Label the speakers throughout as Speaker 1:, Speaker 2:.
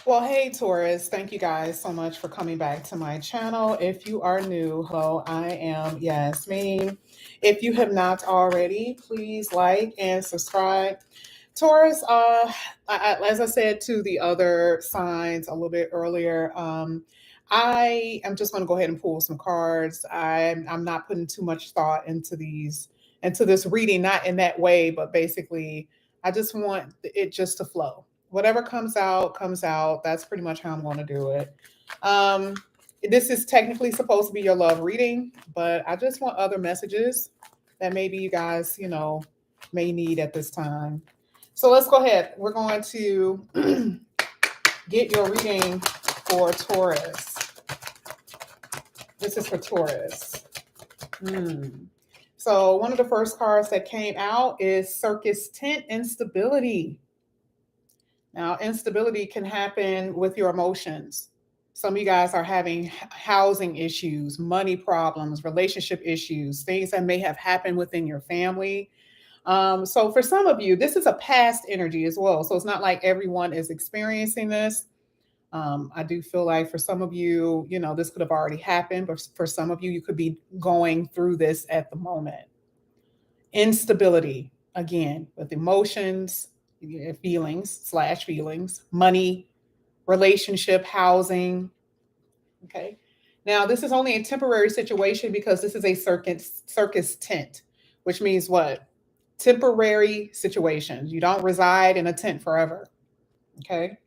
Speaker 1: Well, hey, Taurus, thank you guys so much for coming back to my channel. If you are new, hello, I am Yasmin. If you have not already, please like and subscribe. Taurus, as I said to the other signs a little bit earlier, I am just going to go ahead and pull some cards. I'm not putting too much thought into this reading, not in that way, but basically, I just want it just to flow. Whatever comes out, comes out. That's pretty much how I'm going to do it. Um, this is technically supposed to be your love reading, but I just want other messages that maybe you guys, may need at this time. So let's go ahead. We're going to get your reading for Taurus. This is for Taurus. So one of the first cards that came out is Circus Tent Instability. Now, instability can happen with your emotions. Some of you guys are having housing issues, money problems, relationship issues, things that may have happened within your family. So for some of you, this is a past energy as well. So it's not like everyone is experiencing this. I do feel like for some of you, this could have already happened, but for some of you, you could be going through this at the moment. Instability, again, with emotions, feelings, money, relationship, housing. Okay. Now, this is only a temporary situation because this is a circus tent, which means what? Temporary situations. You don't reside in a tent forever. Okay.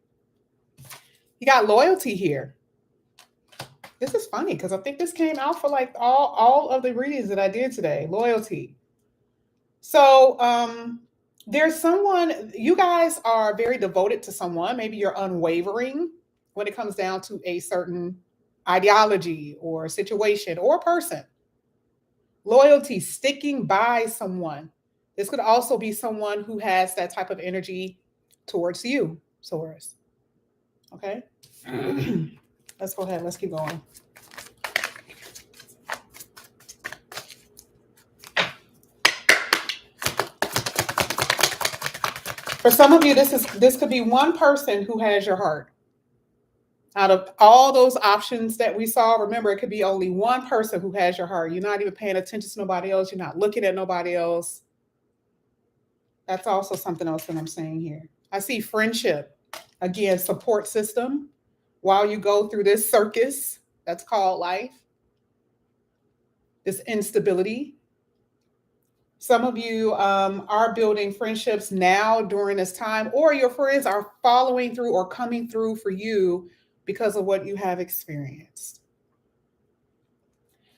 Speaker 1: You got loyalty here. This is funny because I think this came out for like all of the readings that I did today. Loyalty. So there's someone, you guys are very devoted to someone. Maybe you're unwavering when it comes down to a certain ideology or situation or person. Loyalty, sticking by someone. This could also be someone who has that type of energy towards you, Taurus. Okay. Let's go ahead. Let's keep going. For some of you, this could be one person who has your heart. Out of all those options that we saw, remember, it could be only one person who has your heart. You're not even paying attention to nobody else. You're not looking at nobody else. That's also something else that I'm saying here. I see friendship, again, support system while you go through this circus that's called life, this instability. Some of you are building friendships now during this time, or your friends are following through or coming through for you because of what you have experienced.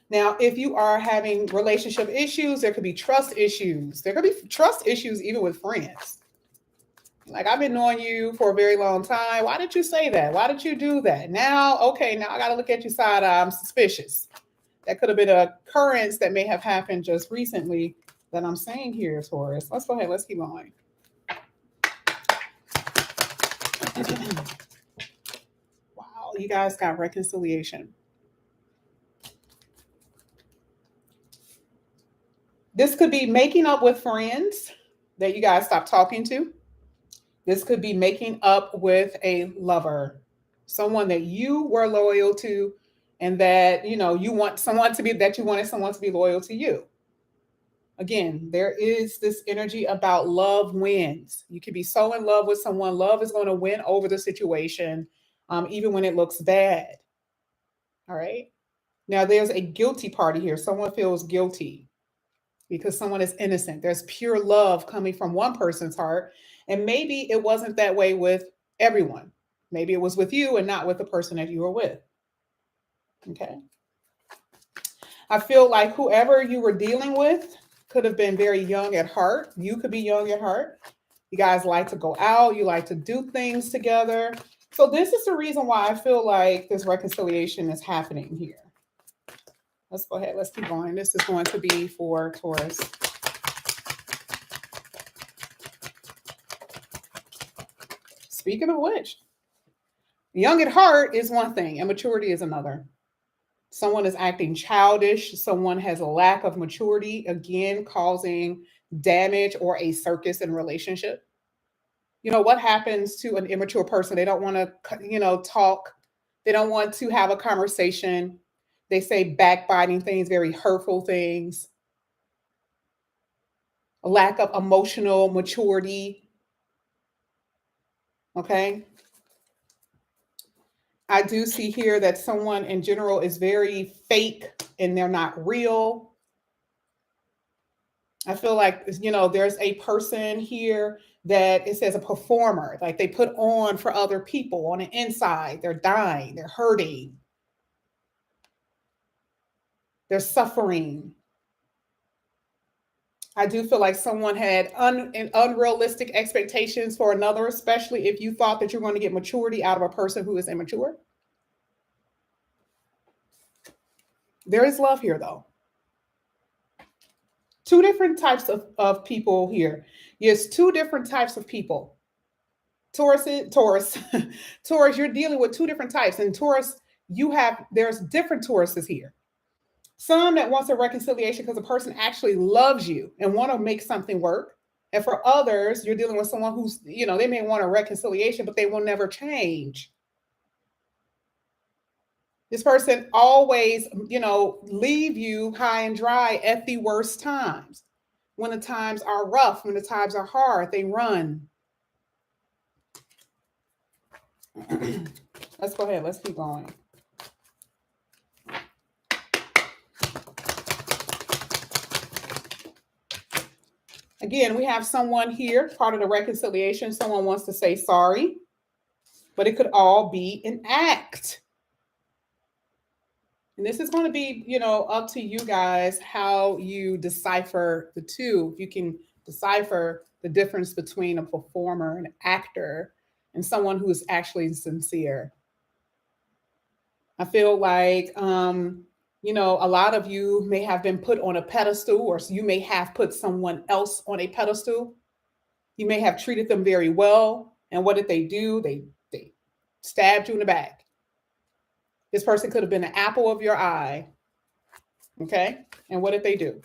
Speaker 1: Now, if you are having relationship issues, there could be trust issues. There could be trust issues even with friends. Like, I've been knowing you for a very long time. Why did you say that? Why did you do that? Now I got to look at you side eye. I'm suspicious. That could have been an occurrence that may have happened just recently that I'm saying here, Taurus. Let's go ahead. Let's keep going. Wow, you guys got reconciliation. This could be making up with friends that you guys stopped talking to. This could be making up with a lover, someone that you were loyal to, and that you want someone to be that you wanted someone to be loyal to you. Again, there is this energy about love wins. You could be so in love with someone, love is going to win over the situation, even when it looks bad. All right. Now, there's a guilty party here. Someone feels guilty because someone is innocent. There's pure love coming from one person's heart. And maybe it wasn't that way with everyone. Maybe it was with you and not with the person that you were with. Okay. I feel like whoever you were dealing with could have been very young at heart. You could be young at heart. You guys like to go out. You like to do things together. So this is the reason why I feel like this reconciliation is happening here. Let's go ahead. Let's keep going. This is going to be for Taurus. Speaking of which, young at heart is one thing, and maturity is another. Someone is acting childish. Someone has a lack of maturity, again, causing damage or a circus in relationship. You know, what happens to an immature person? They don't want to, talk. They don't want to have a conversation. They say backbiting things, very hurtful things, a lack of emotional maturity. Okay. I do see here that someone in general is very fake and they're not real. I feel like, there's a person here that it says a performer, like they put on for other people on the inside. They're dying, they're hurting, they're suffering. I do feel like someone had unrealistic expectations for another, especially if you thought that you're going to get maturity out of a person who is immature. There is love here, though. Two different types of people here. Yes, two different types of people. Taurus, Taurus, you're dealing with two different types. And Taurus, there's different Tauruses here. Some that wants a reconciliation because the person actually loves you and want to make something work. And for others, you're dealing with someone who's, they may want a reconciliation, but they will never change. This person always, leave you high and dry at the worst times. When the times are rough, when the times are hard, they run. Let's go ahead. Let's keep going. Again, we have someone here, part of the reconciliation. Someone wants to say sorry, but it could all be an act. And this is going to be, up to you guys how you decipher the two. If you can decipher the difference between a performer, an actor, and someone who is actually sincere. I feel like, a lot of you may have been put on a pedestal, or you may have put someone else on a pedestal. You may have treated them very well. And what did they do? They stabbed you in the back. This person could have been an apple of your eye. Okay. And what did they do?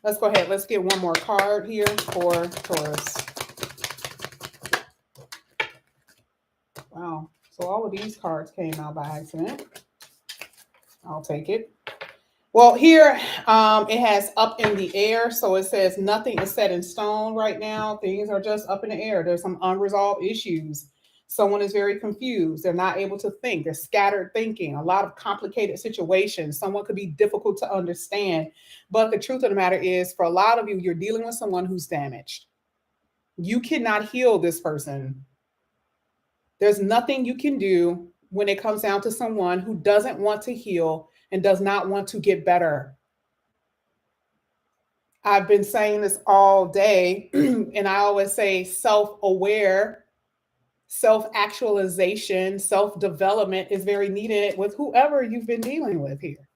Speaker 1: Let's go ahead. Let's get one more card here for Taurus. Wow. So all of these cards came out by accident. I'll take it. Well, here it has up in the air. So it says nothing is set in stone right now. Things are just up in the air. There's some unresolved issues. Someone is very confused. They're not able to think. They're scattered thinking. A lot of complicated situations. Someone could be difficult to understand. But the truth of the matter is, for a lot of you, you're dealing with someone who's damaged. You cannot heal this person. There's nothing you can do when it comes down to someone who doesn't want to heal and does not want to get better. I've been saying this all day, and I always say self-aware, self-actualization, self-development is very needed with whoever you've been dealing with here.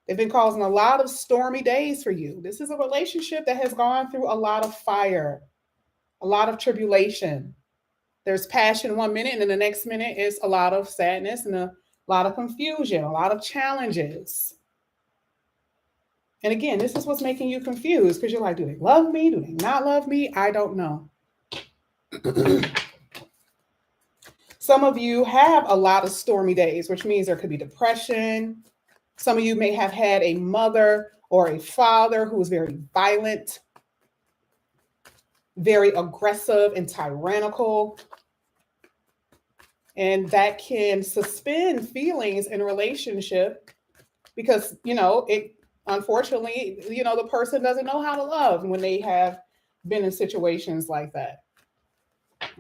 Speaker 1: They've been causing a lot of stormy days for you. This is a relationship that has gone through a lot of fire, a lot of tribulation. There's passion one minute, and then the next minute is a lot of sadness and a lot of confusion, a lot of challenges. And again, this is what's making you confused because you're like, do they love me? Do they not love me? I don't know. Some of you have a lot of stormy days, which means there could be depression. Some of you may have had a mother or a father who was very violent, very aggressive and tyrannical. And that can suspend feelings in a relationship because, it unfortunately, the person doesn't know how to love when they have been in situations like that.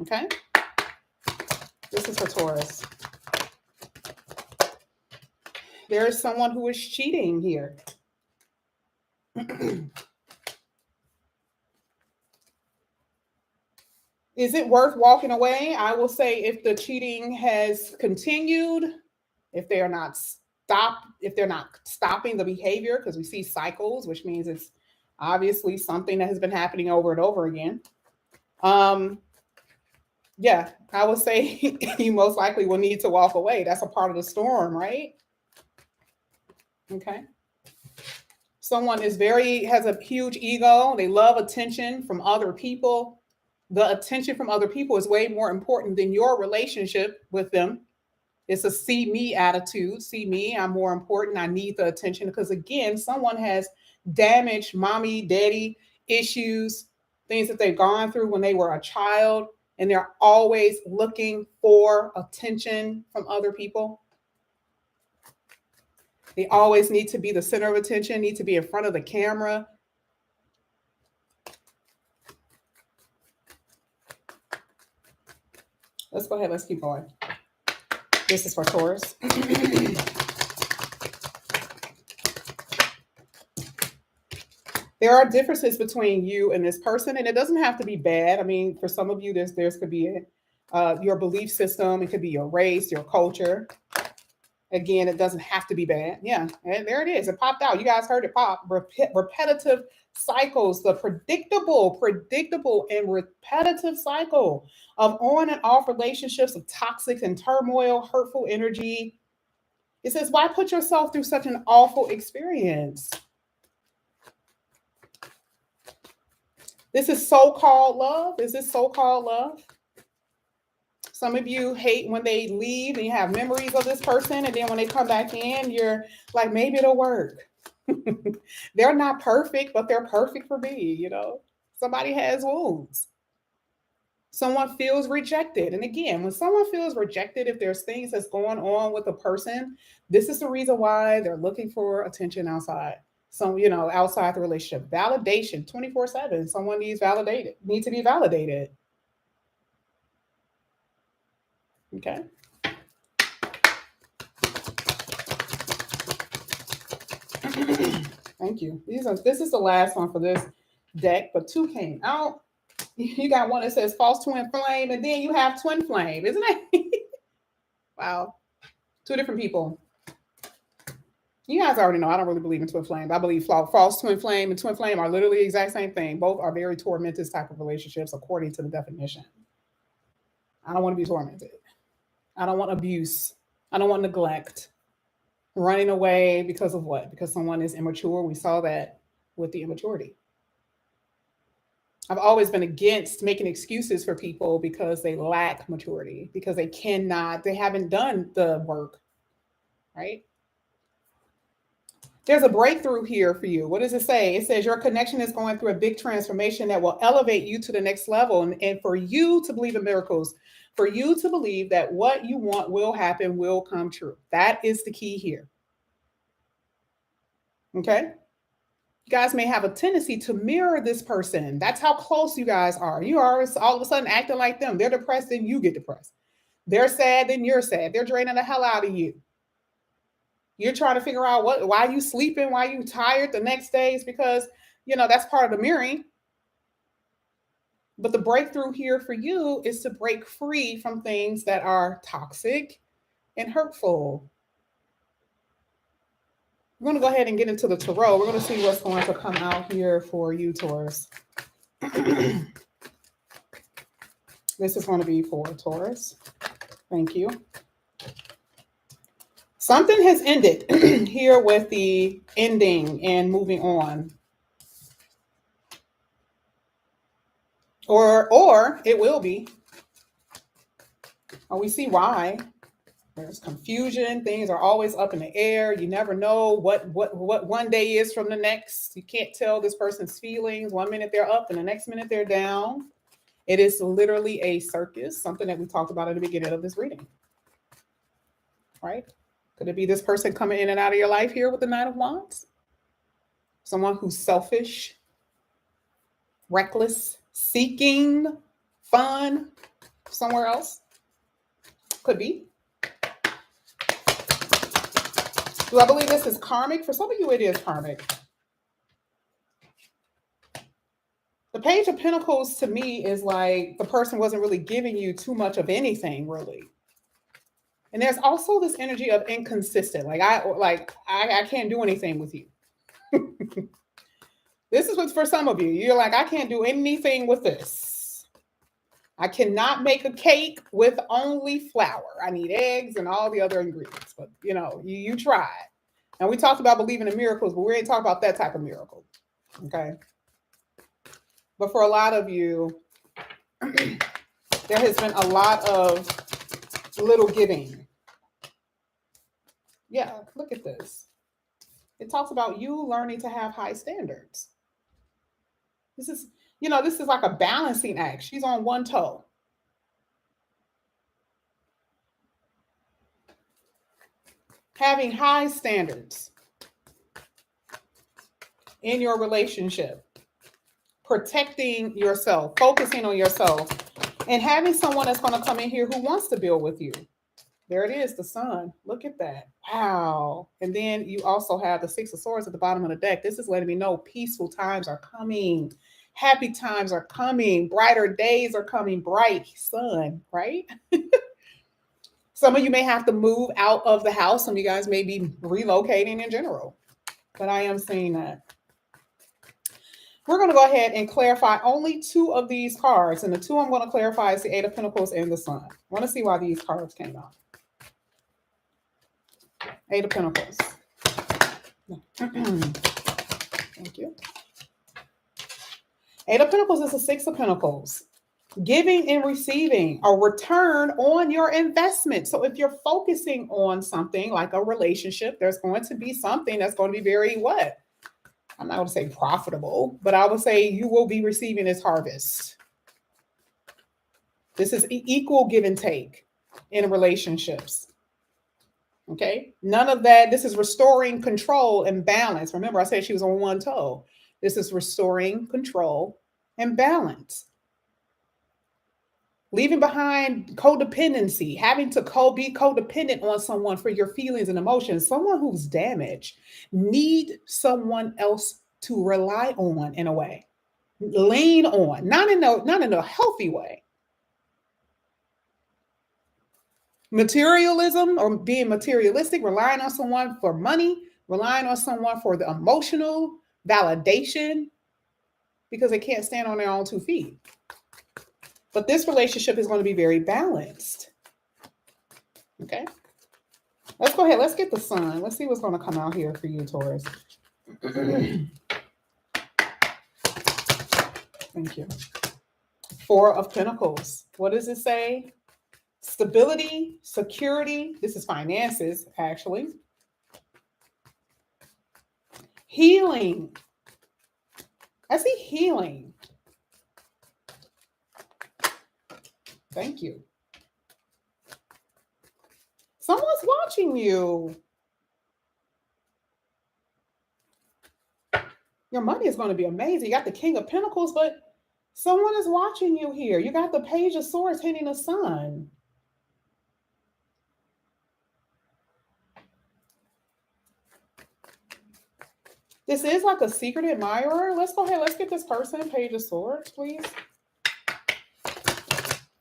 Speaker 1: Okay. This is for Taurus. There is someone who is cheating here. Is it worth walking away? I will say if the cheating has continued, if they're not stopping the behavior, because we see cycles, which means it's obviously something that has been happening over and over again. Yeah, I would say you most likely will need to walk away. That's a part of the storm, right? Okay. Someone has a huge ego. They love attention from other people. The attention from other people is way more important than your relationship with them. It's a see me attitude. See me, I'm more important. I need the attention because, again, someone has damaged mommy, daddy issues, things that they've gone through when they were a child, and they're always looking for attention from other people. They always need to be the center of attention, need to be in front of the camera. Let's go ahead. Let's keep going. This is for Taurus. There are differences between you and this person, and it doesn't have to be bad. I mean, for some of you, there's could be your belief system. It could be your race, your culture. Again, it doesn't have to be bad. Yeah, and there it is. It popped out. You guys heard it pop. Repetitive cycles, the predictable and repetitive cycle of on and off relationships of toxic and turmoil, hurtful energy. It says, why put yourself through such an awful experience? This is so-called love. Is this so-called love? Some of you hate when they leave and you have memories of this person, and then when they come back in, you're like, maybe it'll work. They're not perfect, but they're perfect for me, you know. Somebody has wounds. Someone feels rejected. And again, when someone feels rejected, if there's things that's going on with a person, this is the reason why they're looking for attention outside. So, you know, outside the relationship. Validation 24/7. Someone needs to be validated. Okay. Thank you. This is the last one for this deck, but two came out. You got one that says false twin flame, and then you have twin flame, isn't it? Wow. Two different people. You guys already know I don't really believe in twin flame. I believe false twin flame and twin flame are literally the exact same thing. Both are very tormented type of relationships according to the definition. I don't want to be tormented. I don't want abuse. I don't want neglect. Running away because of what? Because someone is immature. We saw that with the immaturity. I've always been against making excuses for people because they lack maturity, because they haven't done the work, right? There's a breakthrough here for you. What does it say? It says your connection is going through a big transformation that will elevate you to the next level. And for you to believe in miracles, for you to believe that what you want will happen, will come true. That is the key here. Okay? You guys may have a tendency to mirror this person. That's how close you guys are. You are all of a sudden acting like them. They're depressed, then you get depressed. They're sad, then you're sad. They're draining the hell out of you. You're trying to figure out why you sleeping, why you tired the next day is because, you know, that's part of the mirroring. But the breakthrough here for you is to break free from things that are toxic and hurtful. We're going to go ahead and get into the tarot. We're going to see what's going to come out here for you, Taurus. This is going to be for Taurus. Thank you. Something has ended here with the ending and moving on. Or it will be. We see why. There's confusion. Things are always up in the air. You never know what one day is from the next. You can't tell this person's feelings. 1 minute they're up and the next minute they're down. It is literally a circus, something that we talked about at the beginning of this reading. Right? Could it be this person coming in and out of your life here with the Nine of Wands? Someone who's selfish, reckless, seeking fun somewhere else? Could be. Do I believe this is karmic? For some of you, it is karmic. The Page of Pentacles to me is like the person wasn't really giving you too much of anything, really. And there's also this energy of inconsistent. I can't do anything with you. This is what's for some of you. You're like, I can't do anything with this. I cannot make a cake with only flour. I need eggs and all the other ingredients. But, you know, you tried. And we talked about believing in miracles, but we ain't talking about that type of miracle. Okay? But for a lot of you, There has been a lot of little giving. Yeah, look at this. It talks about you learning to have high standards. This is, this is like a balancing act. She's on one toe. Having high standards in your relationship, protecting yourself, focusing on yourself, and having someone that's going to come in here who wants to build with you. There it is, the sun. Look at that. Wow. And then you also have the Six of Swords at the bottom of the deck. This is letting me know peaceful times are coming. Happy times are coming. Brighter days are coming. Bright sun, right? Some of you may have to move out of the house. Some of you guys may be relocating in general. But I am seeing that. We're going to go ahead and clarify only 2 of these cards. And the 2 I'm going to clarify is the Eight of Pentacles and the Sun. I want to see why these cards came out. Eight of Pentacles. Thank you. Eight of Pentacles is the Six of Pentacles. Giving and receiving a return on your investment. So if you're focusing on something like a relationship, there's going to be something that's going to be very what? I'm not going to say profitable, but I would say you will be receiving this harvest. This is equal give and take in relationships. Okay. None of that. This is restoring control and balance. Remember, I said she was on one toe. This is restoring control and balance. Leaving behind codependency, having to be codependent on someone for your feelings and emotions. Someone who's damaged need someone else to rely on in a way, lean on, not in a healthy way. Materialism or being materialistic, relying on someone for money, relying on someone for the emotional validation because they can't stand on their own 2 feet. But this relationship is going to be very balanced. Okay. Let's go ahead. Let's get the sun. Let's see what's going to come out here for you, Taurus. Thank you. 4 of Pentacles. What does it say? Stability, security. This is finances, actually. Healing. I see healing. Thank you. Someone's watching you. Your money is going to be amazing. You got the King of Pentacles, but someone is watching you here. You got the Page of Swords hitting the sun. This is like a secret admirer. Let's go ahead. Let's get this person Page of Swords, please.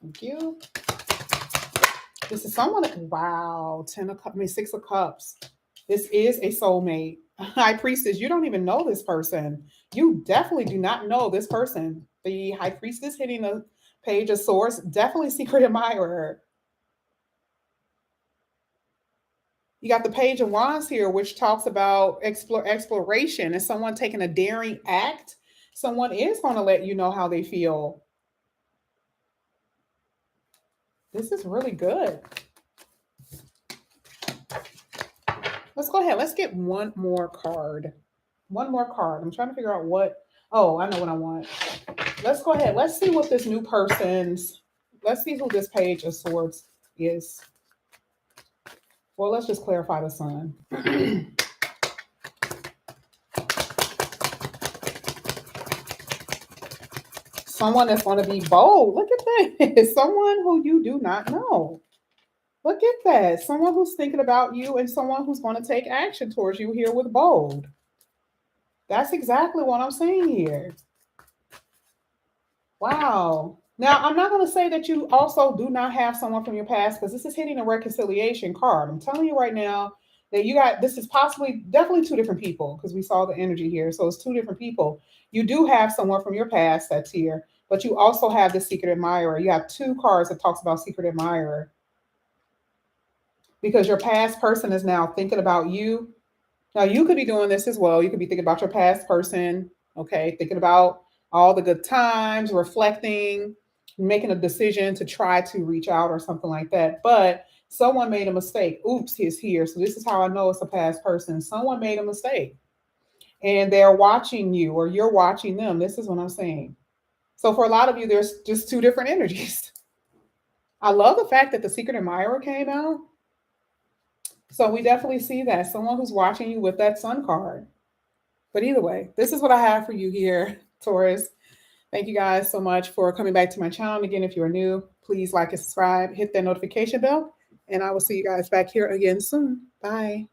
Speaker 1: Thank you. This is someone that, wow, 6 of Cups. This is a soulmate. High Priestess, you don't even know this person. You definitely do not know this person. The High Priestess hitting the Page of Swords, definitely secret admirer. You got the Page of Wands here, which talks about exploration and someone taking a daring act. Someone is going to let you know how they feel. This is really good. Let's go ahead. Let's get one more card. One more card. I'm trying to figure out what. Oh, I know what I want. Let's go ahead. Let's see what this new person's. Let's see who this Page of Swords is. Well, let's just clarify the sun. Someone that's going to be bold. Look at that. Someone who you do not know. Look at that. Someone who's thinking about you and someone who's going to take action towards you here with bold. That's exactly what I'm saying here. Wow. Now, I'm not going to say that you also do not have someone from your past because this is hitting a reconciliation card. I'm telling you right now that you got, this is possibly, definitely 2 different people because we saw the energy here. So it's 2 different people. You do have someone from your past that's here, but you also have the secret admirer. You have 2 cards that talks about secret admirer because your past person is now thinking about you. Now, you could be doing this as well. You could be thinking about your past person, okay? Thinking about all the good times, reflecting, making a decision to try to reach out or something like that. But someone made a mistake. Oops, he's here. So this is how I know it's a past person. Someone made a mistake and they're watching you or you're watching them. This is what I'm saying. So for a lot of you, there's just two different energies. I love the fact that the secret admirer came out. So we definitely see that someone who's watching you with that sun card. But either way, this is what I have for you here, Taurus. Thank you guys so much for coming back to my channel. And again, if you are new, please like and subscribe, hit that notification bell, and I will see you guys back here again soon. Bye.